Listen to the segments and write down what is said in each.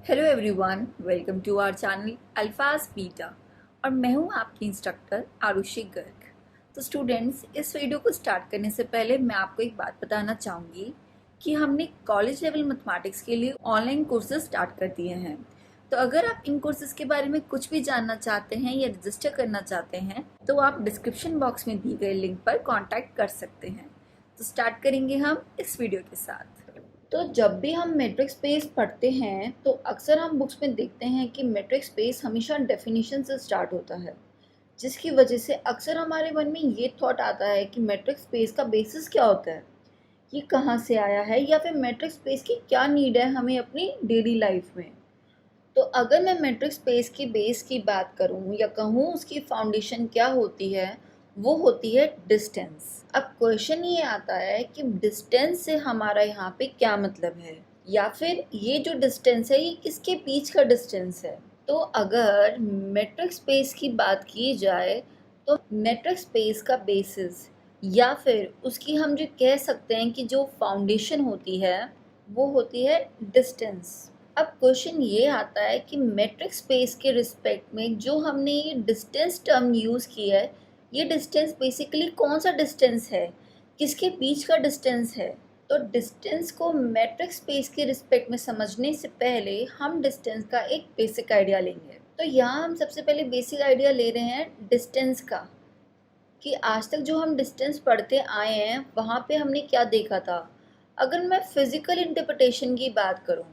Hello everyone, welcome to our channel Alfaaz Beta. और मैं हूं आपकी इंस्ट्रक्टर आरुषि गर्ग। तो स्टूडेंट्स, इस वीडियो को स्टार्ट करने से पहले मैं आपको एक बात बताना चाहूँगी कि हमने कॉलेज लेवल मैथमेटिक्स के लिए ऑनलाइन कोर्सेज स्टार्ट कर दिए हैं। तो अगर आप इन कोर्सेज के बारे में कुछ भी जानना चाहते हैं या रजिस्टर करना चाहते हैं तो आप डिस्क्रिप्शन बॉक्स में दी गई लिंक पर कॉन्टैक्ट कर सकते हैं। तो स्टार्ट करेंगे हम इस वीडियो के साथ। तो जब भी हम मैट्रिक्स स्पेस पढ़ते हैं तो अक्सर हम बुक्स में देखते हैं कि मैट्रिक्स स्पेस हमेशा डेफिनेशन से स्टार्ट होता है, जिसकी वजह से अक्सर हमारे मन में ये थॉट आता है कि मैट्रिक्स स्पेस का बेसिस क्या होता है, ये कहाँ से आया है, या फिर मैट्रिक्स स्पेस की क्या नीड है हमें अपनी डेली लाइफ में। तो अगर मैं मैट्रिक्स स्पेस की बेस की बात करूं या कहूं उसकी फाउंडेशन क्या होती है, वो होती है डिस्टेंस। अब क्वेश्चन ये आता है कि डिस्टेंस से हमारा यहाँ पे क्या मतलब है, या फिर ये जो डिस्टेंस है ये किसके बीच का डिस्टेंस है। तो अगर मैट्रिक्स स्पेस की बात की जाए तो मैट्रिक्स स्पेस का बेसिस या फिर उसकी हम जो कह सकते हैं कि जो फाउंडेशन होती है वो होती है डिस्टेंस। अब क्वेश्चन ये आता है कि मैट्रिक स्पेस के रिस्पेक्ट में जो हमने ये डिस्टेंस टर्म यूज़ किया है, ये डिस्टेंस बेसिकली कौन सा डिस्टेंस है, किसके बीच का डिस्टेंस है। तो डिस्टेंस को मैट्रिक स्पेस के रिस्पेक्ट में समझने से पहले हम डिस्टेंस का एक बेसिक आइडिया लेंगे। तो यहाँ हम सबसे पहले बेसिक आइडिया ले रहे हैं डिस्टेंस का, कि आज तक जो हम डिस्टेंस पढ़ते आए हैं वहाँ पे हमने क्या देखा था। अगर मैं फिज़िकल इंटरप्रिटेशन की बात करूँ,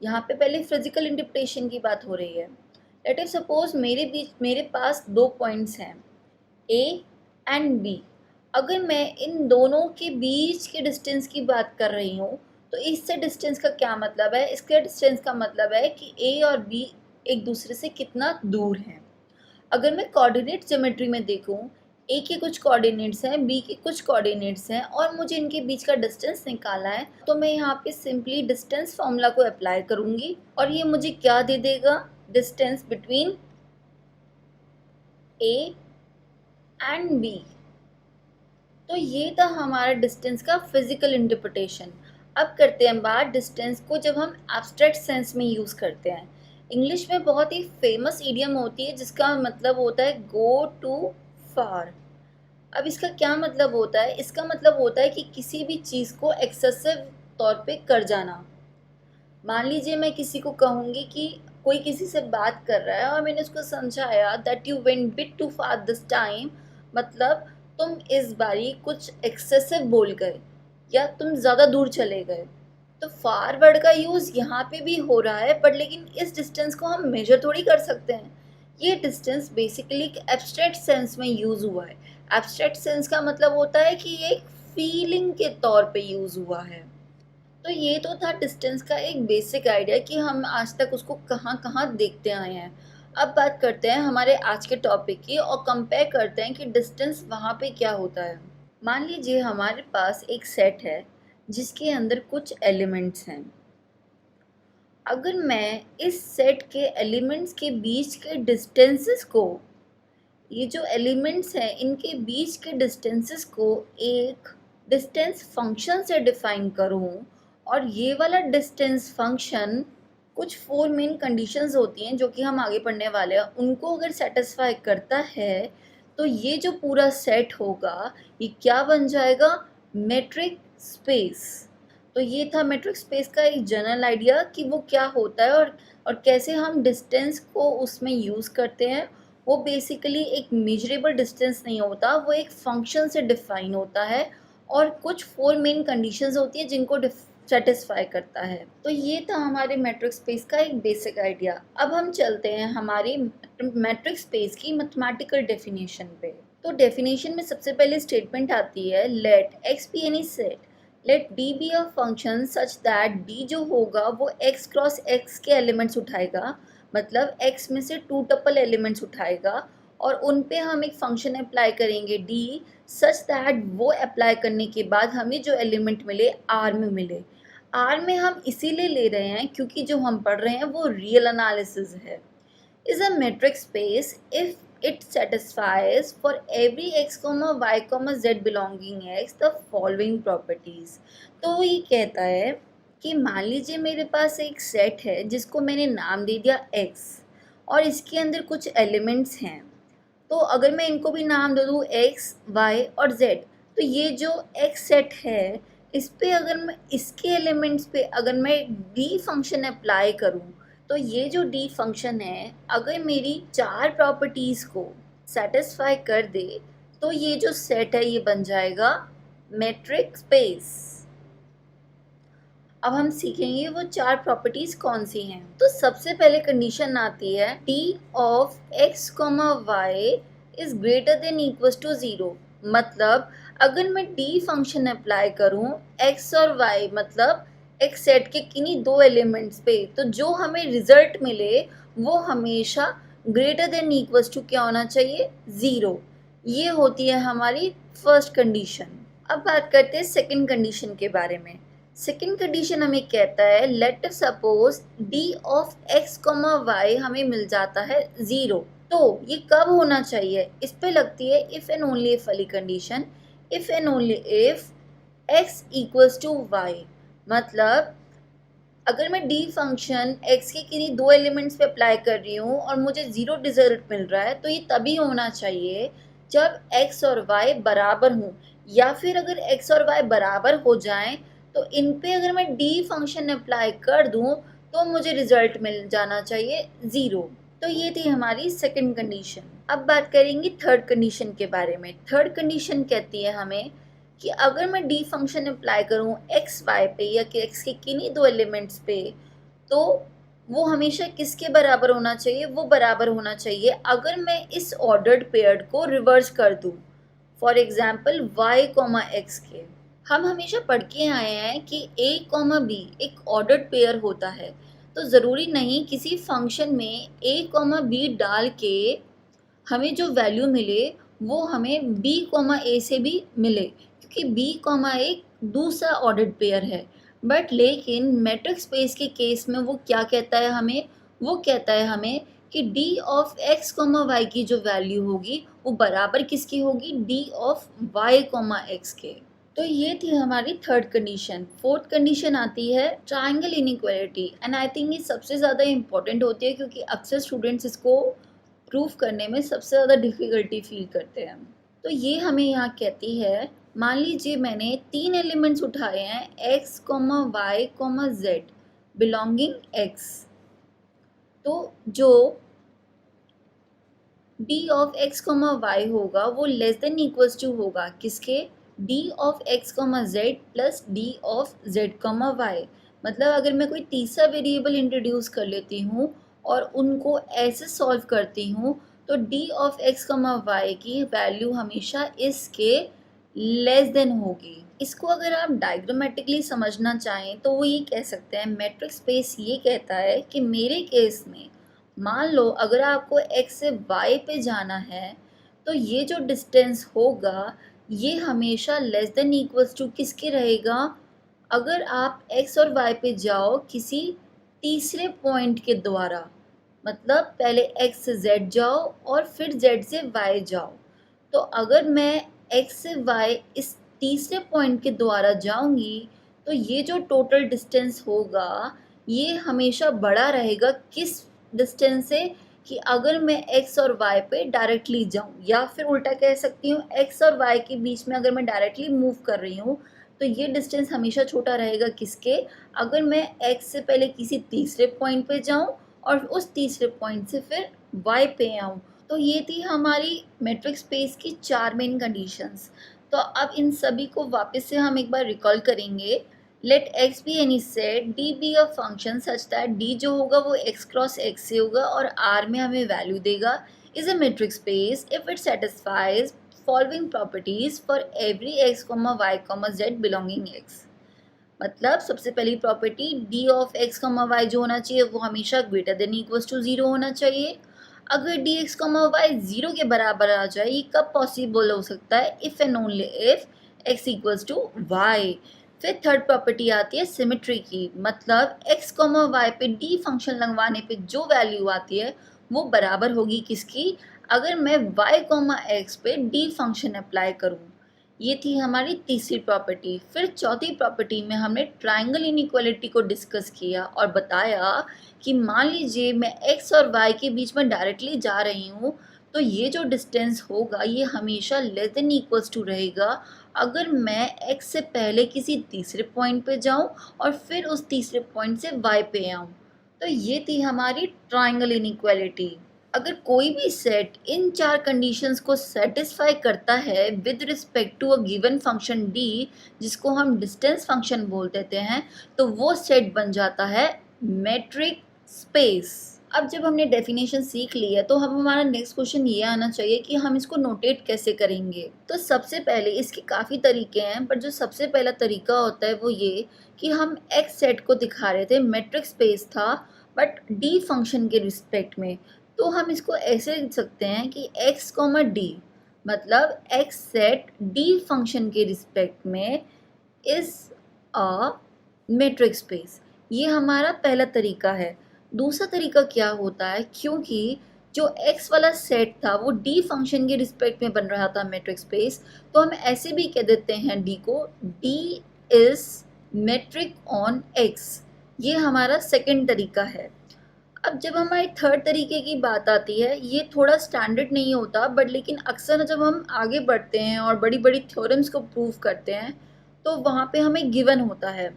यहाँ पे पहले फिज़िकल इंटरप्रिटेशन की बात हो रही है। लेट इफ सपोज मेरे पास दो पॉइंट्स हैं ए एंड बी। अगर मैं इन दोनों के बीच के डिस्टेंस की बात कर रही हूँ तो इससे डिस्टेंस का क्या मतलब है, इसके डिस्टेंस का मतलब है कि ए और बी एक दूसरे से कितना दूर हैं। अगर मैं कोऑर्डिनेट ज्योमेट्री में देखूं, ए के कुछ कोऑर्डिनेट्स हैं, बी के कुछ कोऑर्डिनेट्स हैं और मुझे इनके बीच का डिस्टेंस निकालना है, तो मैं यहाँ पे सिंपली डिस्टेंस फॉर्मूला को अप्लाई करूँगी और ये मुझे क्या दे देगा, distance between A and B. तो ये था हमारा डिस्टेंस का फिजिकल इंटरप्रिटेशन। अब करते हैं बात डिस्टेंस को जब हम एब्स्ट्रैक्ट सेंस में यूज़ करते हैं। इंग्लिश में बहुत ही फेमस इडियम होती है जिसका मतलब होता है गो टू फार। अब इसका क्या मतलब होता है, इसका मतलब होता है कि किसी भी चीज़ को एक्सेसिव तौर पे कर जाना। मान लीजिए मैं किसी को कहूँगी कि कोई किसी से बात कर रहा है और मैंने उसको समझाया that you went bit too far this time, मतलब तुम इस बारी कुछ एक्सेसिव बोल गए या तुम ज़्यादा दूर चले गए। तो फार वर्ड का यूज़ यहाँ पे भी हो रहा है, बट लेकिन इस डिस्टेंस को हम मेजर थोड़ी कर सकते हैं। ये डिस्टेंस बेसिकली एब्स्ट्रैक्ट सेंस में यूज़ हुआ है। एब्स्ट्रैक्ट सेंस का मतलब होता है कि ये एक फीलिंग के तौर पे यूज़ हुआ है। तो ये तो था डिस्टेंस का एक बेसिक आइडिया कि हम आज तक उसको कहाँ कहाँ देखते आए हैं। अब बात करते हैं हमारे आज के टॉपिक की और कंपेयर करते हैं कि डिस्टेंस वहाँ पे क्या होता है। मान लीजिए हमारे पास एक सेट है जिसके अंदर कुछ एलिमेंट्स हैं। अगर मैं इस सेट के एलिमेंट्स के बीच के डिस्टेंसेस को, ये जो एलिमेंट्स हैं इनके बीच के डिस्टेंसेस को एक डिस्टेंस फंक्शन से डिफाइन करूं, और ये वाला डिस्टेंस फंक्शन कुछ फोर मेन कंडीशंस होती हैं जो कि हम आगे पढ़ने वाले हैं, उनको अगर सेटिस्फाई करता है तो ये जो पूरा सेट होगा ये क्या बन जाएगा, मेट्रिक स्पेस। तो ये था मेट्रिक स्पेस का एक जनरल आइडिया कि वो क्या होता है और कैसे हम डिस्टेंस को उसमें यूज़ करते हैं। वो बेसिकली एक मेजरेबल डिस्टेंस नहीं होता, वो एक फंक्शन से डिफाइन होता है और कुछ फोर मेन कंडीशंस होती है जिनको सेटिस्फाई करता है। तो ये था हमारे मैट्रिक स्पेस का एक बेसिक आइडिया। अब हम चलते हैं हमारी मैट्रिक स्पेस की मैथमेटिकल डेफिनेशन पे। तो डेफिनेशन में सबसे पहले स्टेटमेंट आती है let X be any set, let D be a function such that D जो होगा वो एक्स क्रॉस एक्स के एलिमेंट्स उठाएगा, मतलब x में से टू टपल एलिमेंट्स उठाएगा और उन पे हम एक फंक्शन अप्लाई करेंगे d, सच दैट वो अप्लाई करने के बाद हमें जो एलिमेंट मिले r में मिले। r में हम इसीलिए ले रहे हैं क्योंकि जो हम पढ़ रहे हैं वो रियल एनालिसिस है। Is a metric space if it satisfies for every x, y, z belonging x the following properties। तो वो ये कहता है कि मान लीजिए मेरे पास एक सेट है जिसको मैंने नाम दे दिया x और इसके अंदर कुछ एलिमेंट्स हैं। तो अगर मैं इनको भी नाम दे दूँ x, y और z, तो ये जो x सेट है इस पे अगर मैं इसके एलिमेंट्स पे अगर मैं d फंक्शन अप्लाई करूँ, तो ये जो d फंक्शन है अगर मेरी 4 प्रॉपर्टीज़ को सेटिस्फाई कर दे तो ये जो सेट है ये बन जाएगा मैट्रिक्स स्पेस। अब हम सीखेंगे वो 4 प्रॉपर्टीज कौन सी हैं। तो सबसे पहले कंडीशन आती है d of x, y is greater than equals to 0। मतलब अगर मैं d फंक्शन अप्लाई करूं x और y मतलब x सेट के किन्हीं दो एलिमेंट्स पे, तो जो हमें रिजल्ट मिले वो हमेशा ग्रेटर देन इक्वल्स टू क्या होना चाहिए, 0। ये होती है हमारी फर्स्ट कंडीशन। अब बात करते हैं सेकंड कंडीशन के बारे में। सेकेंड कंडीशन हमें कहता है let suppose d of x, y हमें मिल जाता है 0। तो ये कब होना चाहिए, इस पे लगती है इफ एंड ओनली इफ वाली condition. If and only if x equals to y, मतलब अगर मैं d फंक्शन x के किन्हीं दो एलिमेंट्स पे अप्लाई कर रही हूँ और मुझे 0 रिजल्ट मिल रहा है, तो ये तभी होना चाहिए जब x और y बराबर हों, या फिर अगर x और y बराबर हो जाएं तो इन पे अगर मैं d फंक्शन अप्लाई कर दूं तो मुझे रिजल्ट मिल जाना चाहिए 0। तो ये थी हमारी सेकंड कंडीशन। अब बात करेंगे थर्ड कंडीशन के बारे में। थर्ड कंडीशन कहती है हमें कि अगर मैं d फंक्शन अप्लाई करूं x y पे या कि x के किन्हीं दो एलिमेंट्स पे, तो वो हमेशा किसके बराबर होना चाहिए, वो बराबर होना चाहिए अगर मैं इस ऑर्डर्ड पेयर को रिवर्स कर दूं। फॉर एग्जाम्पल y, x के हम हमेशा पढ़ के आए हैं कि a, b एक ऑर्डर्ड पेयर होता है। तो ज़रूरी नहीं किसी फंक्शन में a, b डाल के हमें जो वैल्यू मिले वो हमें b, a से भी मिले, क्योंकि b, एक दूसरा ऑर्डर्ड पेयर है। बट लेकिन मैट्रिक्स स्पेस के केस में वो क्या कहता है हमें, वो कहता है हमें कि d ऑफ x, y की जो वैल्यू होगी वो बराबर किसकी होगी, d ऑफ y, x के। तो ये थी हमारी थर्ड कंडीशन। फोर्थ कंडीशन आती है triangle inequality, and I think ये सबसे ज़्यादा इम्पॉर्टेंट होती है क्योंकि अक्सर स्टूडेंट्स इसको प्रूव करने में सबसे ज़्यादा डिफ़िकल्टी फील करते हैं। तो ये हमें यहाँ कहती है, मान लीजिए मैंने 3 एलिमेंट्स उठाए हैं x, y, z belonging x। तो जो d ऑफ x, y होगा वो लेस देन इक्वल्स टू होगा किसके, d of x, z plus d of z, y। मतलब अगर मैं कोई तीसरा वेरिएबल इंट्रोड्यूस कर लेती हूँ और उनको ऐसे सॉल्व करती हूँ तो d ऑफ x, y की वैल्यू हमेशा इसके लेस देन होगी। इसको अगर आप डायग्रामेटिकली समझना चाहें तो वो ये कह सकते हैं, मैट्रिक्स स्पेस ये कहता है कि मेरे केस में मान लो अगर आपको x से y पे जाना है तो ये जो डिस्टेंस होगा ये हमेशा लेस देन इक्वल्स टू किसके रहेगा, अगर आप x और y पे जाओ किसी तीसरे पॉइंट के द्वारा। मतलब पहले x से z जाओ और फिर z से y जाओ। तो अगर मैं x से y इस तीसरे पॉइंट के द्वारा जाऊंगी तो ये जो टोटल डिस्टेंस होगा ये हमेशा बड़ा रहेगा किस डिस्टेंस से, कि अगर मैं x और y पे डायरेक्टली जाऊं, या फिर उल्टा कह सकती हूँ x और y के बीच में अगर मैं डायरेक्टली मूव कर रही हूँ तो ये डिस्टेंस हमेशा छोटा रहेगा किसके, अगर मैं x से पहले किसी तीसरे पॉइंट पे जाऊं और उस तीसरे पॉइंट से फिर y पे आऊं। तो ये थी हमारी मैट्रिक्स स्पेस की 4 मेन कंडीशंस। तो अब इन सभी को वापस से हम एक बार रिकॉल करेंगे। Let x be any set d be a function such that d जो होगा वो x क्रॉस x से होगा और r में हमें वैल्यू देगा, is a matrix space if it satisfies following properties for every x, y, z belonging x। मतलब सबसे पहली property d of x, y जो होना चाहिए वो हमेशा ग्रेटर देन इक्वल्स टू 0 होना चाहिए। अगर डी एक्स, वाई 0 के बराबर आ जाए, ये कब पॉसिबल हो सकता है, if and only if x equals to Y. फिर थर्ड प्रॉपर्टी आती है सिमेट्री की, मतलब x, y पे d फंक्शन लगवाने पे जो वैल्यू आती है वो बराबर होगी किसकी, अगर मैं y, x पे d फंक्शन अप्लाई करूँ। ये थी हमारी तीसरी प्रॉपर्टी। फिर चौथी प्रॉपर्टी में हमने ट्रायंगल इनइक्वालिटी को डिस्कस किया और बताया कि मान लीजिए मैं x और y के बीच में डायरेक्टली जा रही हूँ, तो ये जो डिस्टेंस होगा ये हमेशा लेस देन इक्वल्स टू रहेगा अगर मैं x से पहले किसी तीसरे पॉइंट पे जाऊँ और फिर उस तीसरे पॉइंट से y पे आऊँ। तो ये थी हमारी ट्रायंगल इनइक्वालिटी। अगर कोई भी सेट इन चार कंडीशंस को सेटिस्फाई करता है with respect to a given function d, जिसको हम डिस्टेंस फंक्शन बोल देते हैं, तो वो सेट बन जाता है मेट्रिक स्पेस। अब जब हमने डेफिनेशन सीख ली है तो हम हमारा नेक्स्ट क्वेश्चन ये आना चाहिए कि हम इसको नोटेट कैसे करेंगे। तो सबसे पहले इसके काफ़ी तरीके हैं, पर जो सबसे पहला तरीका होता है वो ये कि हम एक्स सेट को दिखा रहे थे, मेट्रिक स्पेस था बट डी फंक्शन के रिस्पेक्ट में। तो हम इसको ऐसे लिख सकते हैं कि x, डी, मतलब x सेट d फंक्शन के रिस्पेक्ट में इज अ मेट्रिक स्पेस। ये हमारा पहला तरीका है। दूसरा तरीका क्या होता है, क्योंकि जो x वाला सेट था वो d फंक्शन के रिस्पेक्ट में बन रहा था मेट्रिक स्पेस, तो हम ऐसे भी कह देते हैं d को, d is metric on x। ये हमारा सेकंड तरीका है। अब जब हमारी थर्ड तरीके की बात आती है, ये थोड़ा स्टैंडर्ड नहीं होता बट लेकिन अक्सर जब हम आगे बढ़ते हैं और बड़ी बड़ी थ्योरम्स को प्रूव करते हैं तो वहाँ पे हमें गिवन होता है।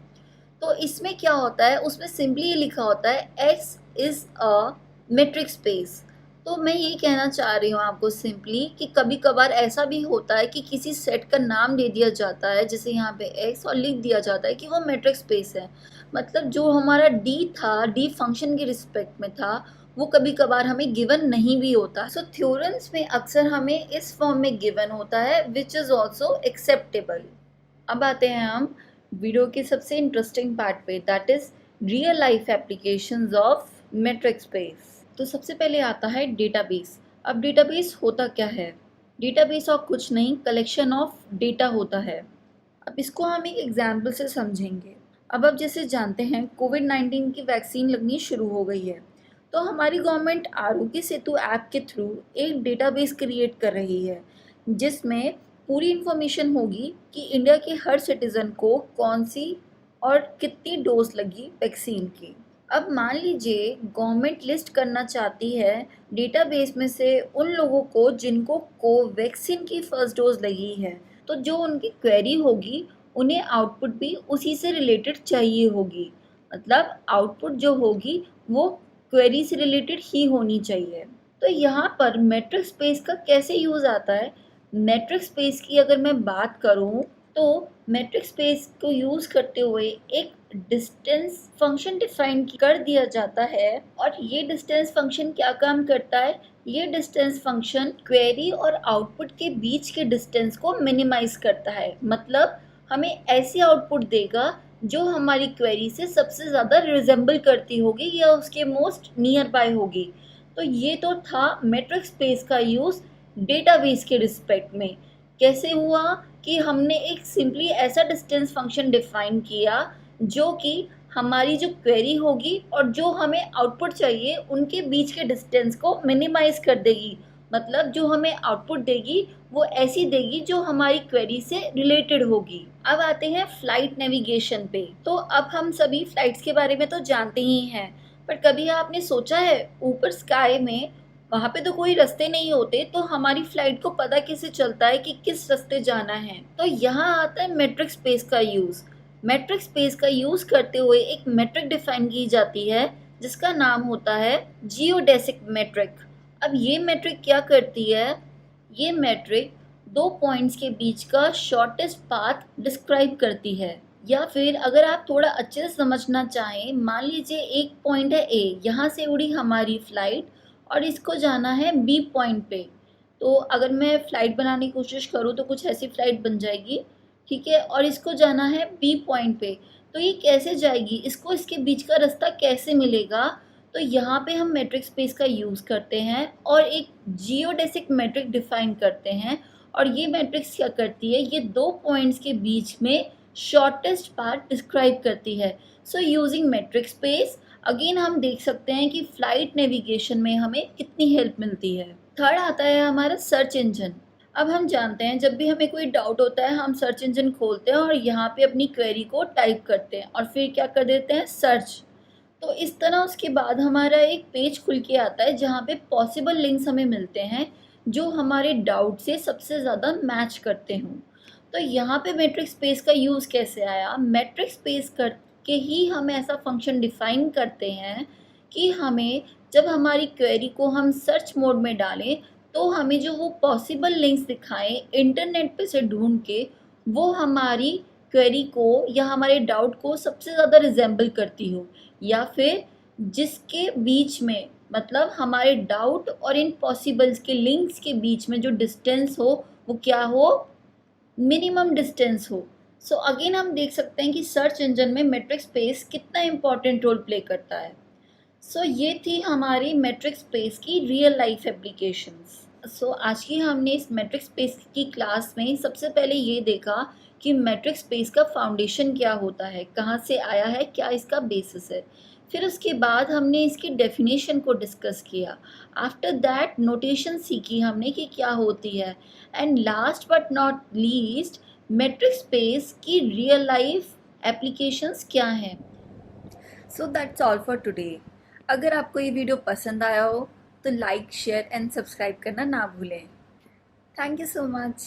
तो इसमें क्या होता है, उसमें सिंपली ये लिखा होता है x is a metric space. तो मैं ये कहना चाह रही हूँ आपको सिंपली कि कभी कभार ऐसा भी होता है कि किसी सेट का नाम दे दिया जाता है, जैसे यहाँ पे x, और लिख दिया जाता है कि वो मेट्रिक स्पेस है। मतलब जो हमारा d था, d फंक्शन के रिस्पेक्ट में था, वो कभी कभार हमें गिवन नहीं भी होता। सो थ्योरम्स में अक्सर हमें इस फॉर्म में गिवन होता है विच इज़ ऑल्सो एक्सेप्टेबल। अब आते हैं हम वीडियो के सबसे इंटरेस्टिंग पार्ट पे, that is real life applications of metric space. तो सबसे पहले आता है डेटाबेस। अब डेटाबेस होता क्या है? डेटाबेस और कुछ नहीं, कलेक्शन ऑफ डेटा होता है। अब इसको हम एक एग्जाम्पल से समझेंगे। अब आप जैसे जानते हैं कोविड-19 की वैक्सीन लगनी शुरू हो गई है, तो हमारी गवर्नमेंट आरोग्य सेतु ऐप के थ्रू एक डेटाबेस क्रिएट कर रही है जिसमें पूरी इन्फॉर्मेशन होगी कि इंडिया के हर सिटीज़न को कौन सी और कितनी डोज लगी वैक्सीन की। अब मान लीजिए गवर्नमेंट लिस्ट करना चाहती है डेटाबेस में से उन लोगों को जिनको कोवैक्सीन की फर्स्ट डोज लगी है, तो जो उनकी क्वेरी होगी उन्हें आउटपुट भी उसी से रिलेटेड चाहिए होगी। मतलब आउटपुट जो होगी वो क्वेरी से रिलेटेड ही होनी चाहिए। तो यहाँ पर मेट्रिक स्पेस का कैसे यूज़ आता है? मेट्रिक स्पेस की अगर मैं बात करूँ तो मेट्रिक स्पेस को यूज़ करते हुए एक डिस्टेंस फंक्शन डिफाइन कर दिया जाता है, और ये डिस्टेंस फंक्शन क्या काम करता है? ये डिस्टेंस फंक्शन क्वेरी और आउटपुट के बीच के डिस्टेंस को मिनिमाइज करता है। मतलब हमें ऐसी आउटपुट देगा जो हमारी क्वेरी से सबसे ज़्यादा रिजेंबल करती होगी या उसके मोस्ट नियर बाय होगी। तो ये तो था मेट्रिक स्पेस का यूज़ डेटाबेस के रिस्पेक्ट में। कैसे हुआ कि हमने एक सिंपली ऐसा डिस्टेंस फंक्शन डिफाइन किया जो कि हमारी जो क्वेरी होगी और जो हमें आउटपुट चाहिए उनके बीच के डिस्टेंस को मिनिमाइज कर देगी। मतलब जो हमें आउटपुट देगी वो ऐसी देगी जो हमारी क्वेरी से रिलेटेड होगी। अब आते हैं फ्लाइट नेविगेशन पे। तो अब हम सभी फ्लाइट्स के बारे में तो जानते ही हैं, पर कभी आपने सोचा है ऊपर स्काई में वहाँ पे तो कोई रास्ते नहीं होते, तो हमारी फ्लाइट को पता कैसे चलता है कि किस रास्ते जाना है? तो यहाँ आता है मेट्रिक स्पेस का यूज़। मेट्रिक स्पेस का यूज़ करते हुए एक मेट्रिक डिफाइन की जाती है जिसका नाम होता है जियोडेसिक मेट्रिक। अब ये मेट्रिक क्या करती है? ये मेट्रिक दो पॉइंट्स के बीच का शॉर्टेस्ट पाथ डिस्क्राइब करती है। या फिर अगर आप थोड़ा अच्छे से समझना चाहें, मान लीजिए एक पॉइंट है ए, यहाँ से उड़ी हमारी फ्लाइट और इसको जाना है बी पॉइंट पे। तो अगर मैं फ़्लाइट बनाने की कोशिश करूँ तो कुछ ऐसी फ़्लाइट बन जाएगी, ठीक है, और इसको जाना है बी पॉइंट पे। तो ये कैसे जाएगी, इसको इसके बीच का रास्ता कैसे मिलेगा? तो यहाँ पे हम मेट्रिक स्पेस का यूज़ करते हैं और एक जियोडेसिक मेट्रिक डिफाइन करते हैं। और ये मैट्रिक्स क्या करती है? ये दो पॉइंट्स के बीच में शॉर्टेस्ट पाथ डिस्क्राइब करती है। So using metric space again हम देख सकते हैं कि फ्लाइट नेविगेशन में हमें कितनी हेल्प मिलती है। थर्ड आता है हमारा सर्च इंजन। अब हम जानते हैं जब भी हमें कोई डाउट होता है हम सर्च इंजन खोलते हैं और यहाँ पे अपनी क्वेरी को टाइप करते हैं और फिर क्या कर देते हैं, सर्च। तो इस तरह उसके बाद हमारा एक पेज खुल के आता है जहाँ पे पॉसिबल लिंक्स हमें मिलते हैं जो हमारे डाउट से सबसे ज़्यादा मैच करते हों। तो यहाँ पे मैट्रिक्स स्पेस का यूज़ कैसे आया, मैट्रिक्स स्पेस करके ही हम ऐसा फंक्शन डिफाइन करते हैं कि हमें जब हमारी क्वेरी को हम सर्च मोड में डालें तो हमें जो वो पॉसिबल लिंक्स दिखाएं इंटरनेट पे से ढूंढ के, वो हमारी क्वेरी को या हमारे डाउट को सबसे ज़्यादा रिजेंबल करती हो, या फिर जिसके बीच में मतलब हमारे डाउट और इन पॉसिबल्स के लिंक्स के बीच में जो डिस्टेंस हो वो क्या हो, मिनिमम डिस्टेंस हो। सो अगेन हम देख सकते हैं कि सर्च इंजन में मैट्रिक्स स्पेस कितना इंपॉर्टेंट रोल प्ले करता है। सो ये थी हमारी मैट्रिक्स स्पेस की रियल लाइफ एप्लीकेशंस। सो आज की हमने इस मैट्रिक्स स्पेस की क्लास में सबसे पहले ये देखा कि मैट्रिक्स स्पेस का फाउंडेशन क्या होता है, कहाँ से आया है, क्या इसका बेसिस है। फिर उसके बाद हमने इसकी डेफिनेशन को डिस्कस किया। आफ्टर दैट नोटेशन सीखी हमने कि क्या होती है। And last but not least, matrix space की रियल लाइफ एप्लीकेशंस क्या हैं। So that's all for today. अगर आपको ये वीडियो पसंद आया हो तो लाइक, शेयर एंड सब्सक्राइब करना ना भूलें। Thank you so much.